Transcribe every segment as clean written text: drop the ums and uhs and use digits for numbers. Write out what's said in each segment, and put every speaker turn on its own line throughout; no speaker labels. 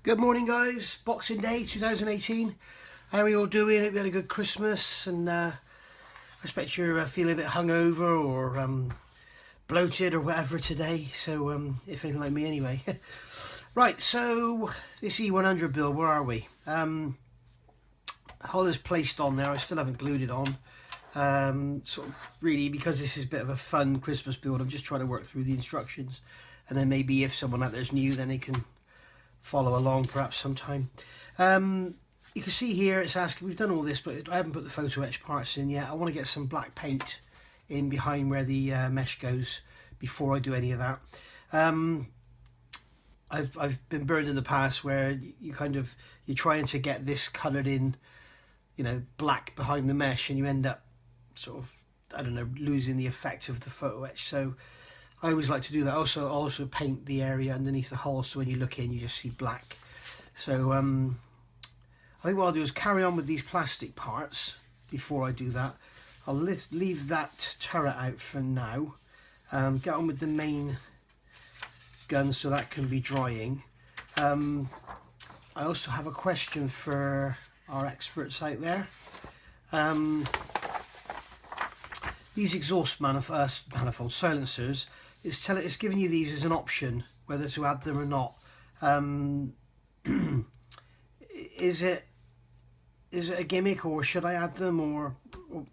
Good morning, guys. Boxing Day 2018. How are you all doing? Hope you had a good Christmas, and I expect you're feeling a bit hungover or bloated or whatever today. So, if anything like me, anyway. Right. So this E100 build, where are we? Hull is placed on there. I still haven't glued it on. Sort of really because this is a bit of a fun Christmas build. I'm just trying to work through the instructions, and then maybe if someone out there's new, then they can follow along perhaps sometime. You can see here it's asking, we've done all this, but I haven't put the photo etch parts in yet. I want to get some black paint in behind where the mesh goes before I do any of that. I've been burned in the past where you're trying to get this coloured in, you know, black behind the mesh, and you end up sort of, I don't know, losing the effect of the photo etch. So I always like to do that. I also paint the area underneath the hull, so when you look in you just see black. So I think what I'll do is carry on with these plastic parts before I do that. I'll leave that turret out for now. Get on with the main gun so that can be drying. I also have a question for our experts out there. These exhaust manifold silencers, it's giving you these as an option whether to add them or not. Is it a gimmick, or should I add them, or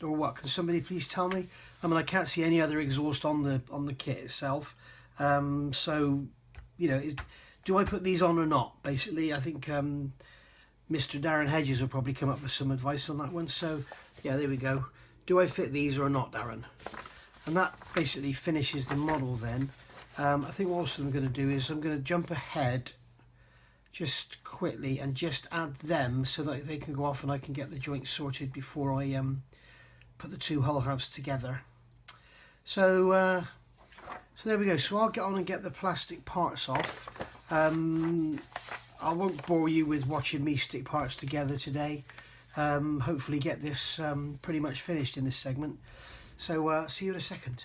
what? Can somebody please tell me? I mean, I can't see any other exhaust on the kit itself. So, you know, do I put these on or not? Basically, I think Mr. Darren Hedges will probably come up with some advice on that one. So, yeah, there we go. Do I fit these or not, Darren? And that basically finishes the model then. I think what else I'm going to do is I'm going to jump ahead just quickly and just add them so that they can go off and I can get the joints sorted before I put the two hull halves together. So there we go. So I'll get on and get the plastic parts off. I won't bore you with watching me stick parts together today. Hopefully get this pretty much finished in this segment. So see you in a second.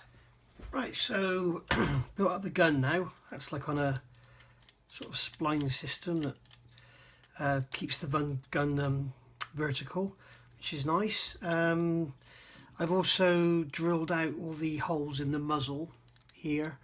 Right, so built up the gun now. That's like on a sort of spline system that keeps the gun vertical, which is nice. I've also drilled out all the holes in the muzzle here.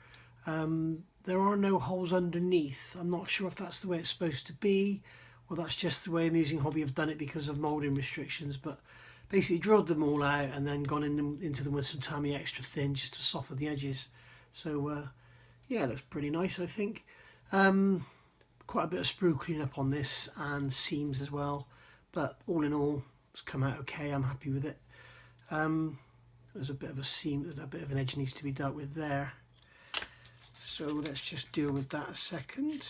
There are no holes underneath. I'm not sure if that's the way it's supposed to be, or that's just the way Amusing Hobby have done it because of moulding restrictions, but basically drilled them all out and then gone into them with some Tamiya extra thin just to soften the edges. So yeah, it looks pretty nice, I think. Quite a bit of sprue cleanup on this and seams as well, but all in all it's come out okay. I'm happy with it. There's a bit of a seam, a bit of an edge needs to be dealt with there, so let's just deal with that a second.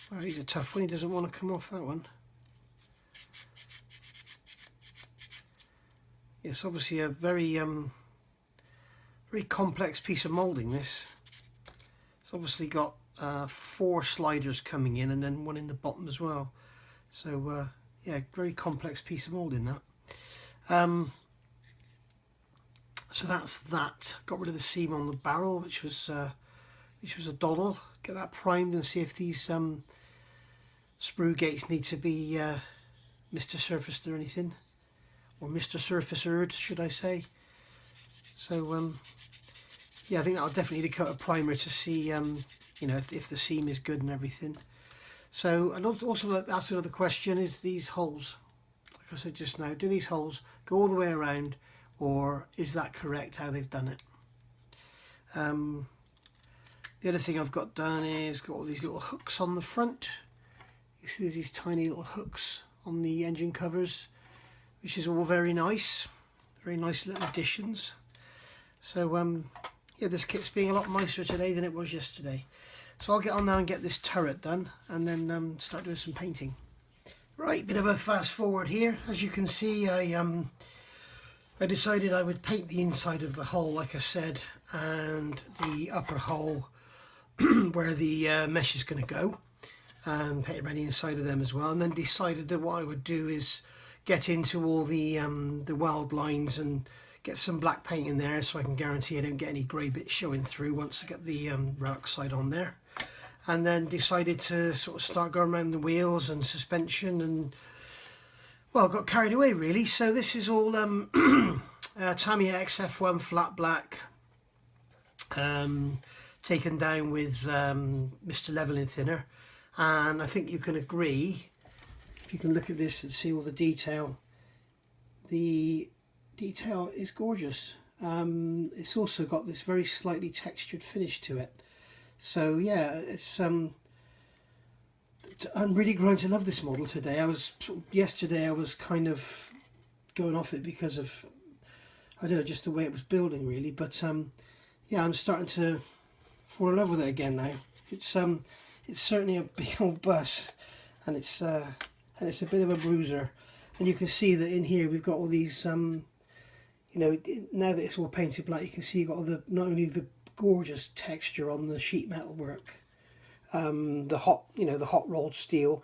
Wow, he's a tough one. He doesn't want to come off, that one. It's obviously a very complex piece of moulding, this. It's obviously got 4 sliders coming in and then one in the bottom as well. So yeah, very complex piece of moulding that. So that's that. Got rid of the seam on the barrel, which was a doddle. Get that primed and see if these sprue gates need to be Mr. Surfaced or anything, or Mr. Surfacered, should I say. So yeah, I think that'll definitely need a coat of primer to see you know, if the seam is good and everything. So, and also that's another question, is these holes, like I said just now, do these holes go all the way around, or is that correct how they've done it? The other thing I've got done is got all these little hooks on the front. You see there's these tiny little hooks on the engine covers, which is all very nice little additions. So yeah, this kit's being a lot nicer today than it was yesterday. So I'll get on now and get this turret done, and then start doing some painting. Right, bit of a fast forward here. As you can see, I decided I would paint the inside of the hull, like I said, and the upper hull where the mesh is going to go, and paint around the inside of them as well. And then decided that what I would do is get into all the weld lines and get some black paint in there so I can guarantee I don't get any grey bits showing through once I get the relic side on there. And then decided to sort of start going around the wheels and suspension, and well, got carried away really. So this is all Tamiya XF1 flat black, taken down with Mr. Leveling Thinner, and I think you can agree, if you can look at this and see all the detail is gorgeous. It's also got this very slightly textured finish to it. So yeah, it's I'm really growing to love this model today. Yesterday I was kind of going off it because of, I don't know, just the way it was building really, but yeah, I'm starting to fall in love with it again now. It's certainly a big old bus, and it's a bit of a bruiser. And you can see that in here we've got all these you know, now that it's all painted black, you can see you've got all the, not only the gorgeous texture on the sheet metal work, the hot rolled steel,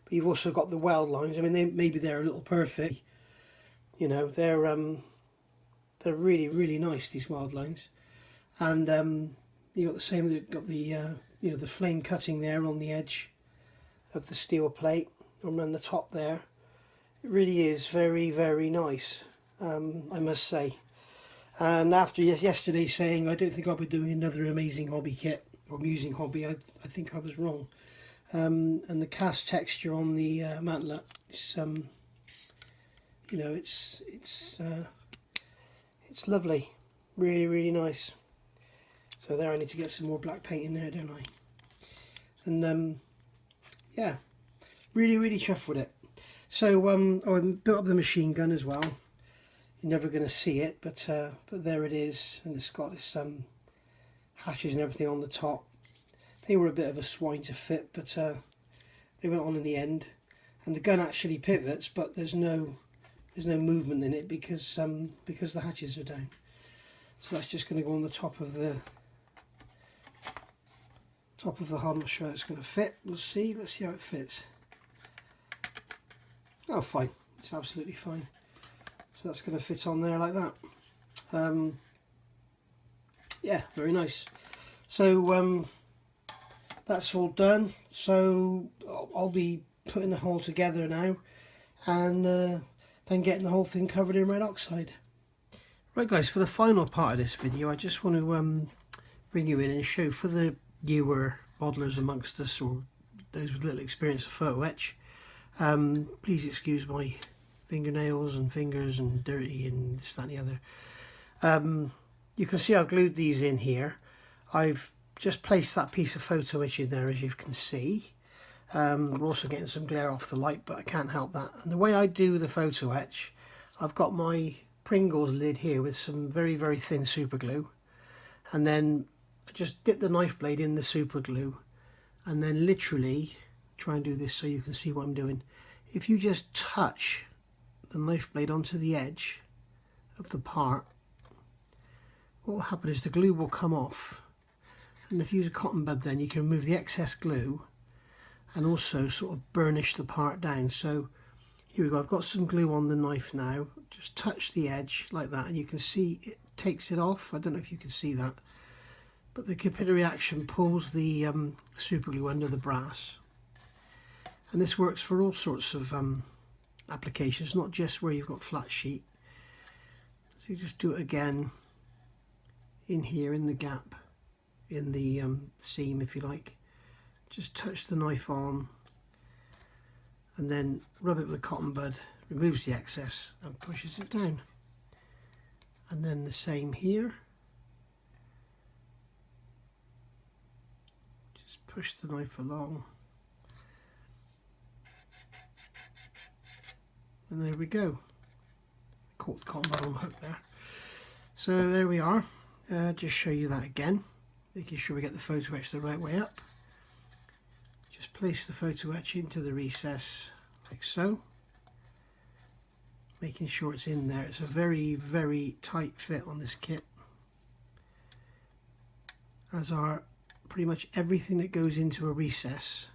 but you've also got the weld lines. I mean, maybe they're a little perfect, you know, they're really, really nice, these weld lines. And you got the same, you've got the you know, the flame cutting there on the edge of the steel plate around the top there. It really is very, very nice, I must say. And after yesterday saying I don't think I'll be doing another amazing hobby kit or amusing hobby, I think I was wrong. And the cast texture on the mantlet, it's you know, it's lovely, really, really nice. So there, I need to get some more black paint in there, don't I? And yeah, really, really chuffed with it. So I built up the machine gun as well. You're never going to see it, but there it is, and it's got this hatches and everything on the top. They were a bit of a swine to fit, but they went on in the end. And the gun actually pivots, but there's no movement in it because the hatches are down. So that's just going to go on the top of the hull. I'm not sure it's going to fit. Let's see how it fits. Oh, fine. It's absolutely fine. So that's going to fit on there like that. Yeah, very nice. So that's all done. So I'll be putting the whole together now, and then getting the whole thing covered in red oxide. Right guys, for the final part of this video, I just want to bring you in and show, for the newer modelers amongst us, or those with little experience of photo etch, please excuse my fingernails and fingers and dirty and this, that and the other. You can see I've glued these in here. I've just placed that piece of photo etch in there, as you can see. We're also getting some glare off the light, but I can't help that. And the way I do the photo etch, I've got my Pringles lid here with some very, very thin super glue, and then I just dip the knife blade in the super glue, and then literally try and do this so you can see what I'm doing. If you just touch the knife blade onto the edge of the part, what will happen is the glue will come off, and if you use a cotton bud, then you can remove the excess glue and also sort of burnish the part down. So here we go, I've got some glue on the knife now. Just touch the edge like that, and you can see it takes it off. I don't know if you can see that, but the capillary action pulls the super glue under the brass. And this works for all sorts of applications, not just where you've got flat sheet. So you just do it again in here, in the gap, in the seam if you like. Just touch the knife on, and then rub it with a cotton bud, removes the excess and pushes it down. And then the same here. Just push the knife along. And there we go. Caught the cotton bud on the hook there. So there we are. Just show you that again, making sure we get the photo etch the right way up. Just place the photo etch into the recess like so, making sure it's in there. It's a very, very tight fit on this kit, as are pretty much everything that goes into a recess.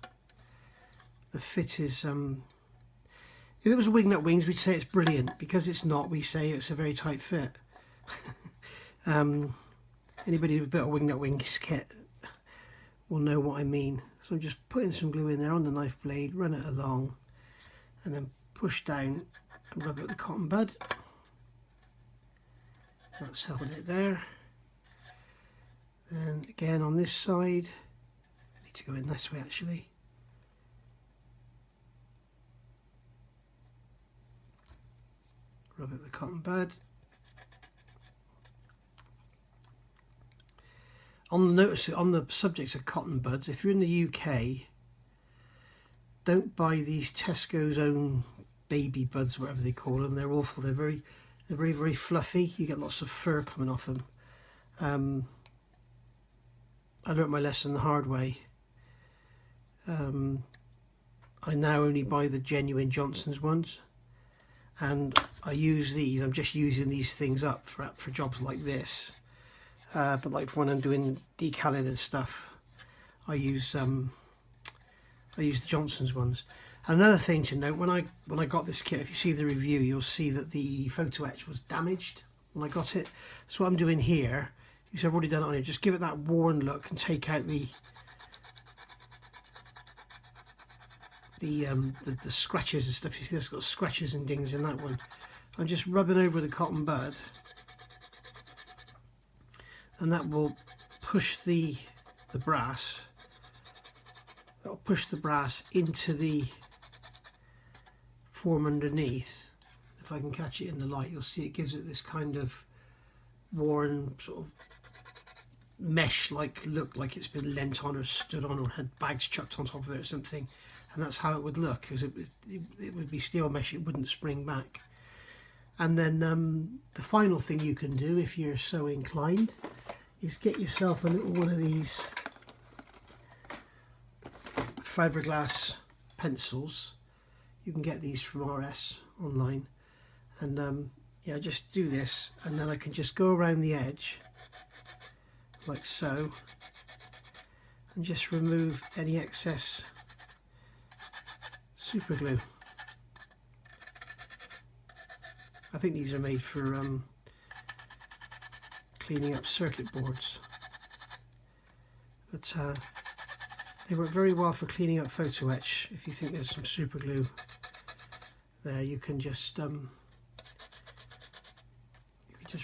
The fit is if it was wing nut wings, we'd say it's brilliant. Because it's not, we say it's a very tight fit. Anybody with a bit of Wingnut Wings kit will know what I mean. So I'm just putting some glue in there on the knife blade, run it along, and then push down and rub it with the cotton bud. That's held it there. Then again on this side, I need to go in this way actually. Rub it with the cotton bud. On the subject of cotton buds, if you're in the UK, don't buy these Tesco's own baby buds, whatever they call them. They're awful. They're very fluffy. You get lots of fur coming off them. I learnt my lesson the hard way. I now only buy the genuine Johnson's ones, and I use these. I'm just using these things up for jobs like this. But like for when I'm doing decaling and stuff, I use the Johnson's ones. And another thing to note, when I got this kit, if you see the review, you'll see that the Photo-etch was damaged when I got it. So what I'm doing here is I've already done it on here. Just give it that worn look and take out the scratches and stuff. You see, it's got scratches and dings in that one. I'm just rubbing over the cotton bud, and that will push the brass. That'll push the brass into the form underneath. If I can catch it in the light, you'll see it gives it this kind of worn sort of mesh-like look, like it's been leant on or stood on or had bags chucked on top of it or something. And that's how it would look, because it would be steel mesh, it wouldn't spring back. And then the final thing you can do, if you're so inclined, is get yourself a little one of these fiberglass pencils. You can get these from RS online, and yeah, just do this, and then I can just go around the edge like so and just remove any excess super glue. I think these are made for cleaning up circuit boards, but they work very well for cleaning up Photo-etch. If you think there's some super glue there, you can just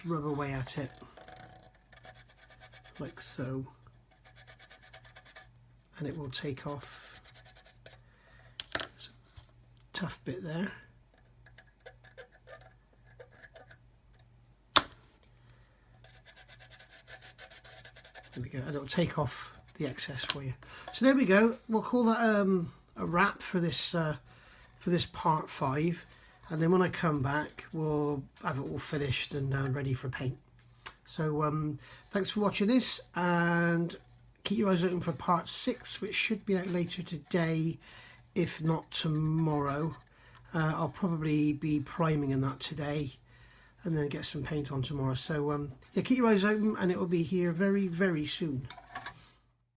rub away at it like so, and it will take off. It's a tough bit there. There we go, and it'll take off the excess for you. So there we go. We'll call that a wrap for this part 5, and then when I come back we'll have it all finished and ready for paint. So thanks for watching this, and keep your eyes open for part 6, which should be out later today, if not tomorrow. I'll probably be priming in that today and then get some paint on tomorrow. So yeah, keep your eyes open, and it will be here very, very soon.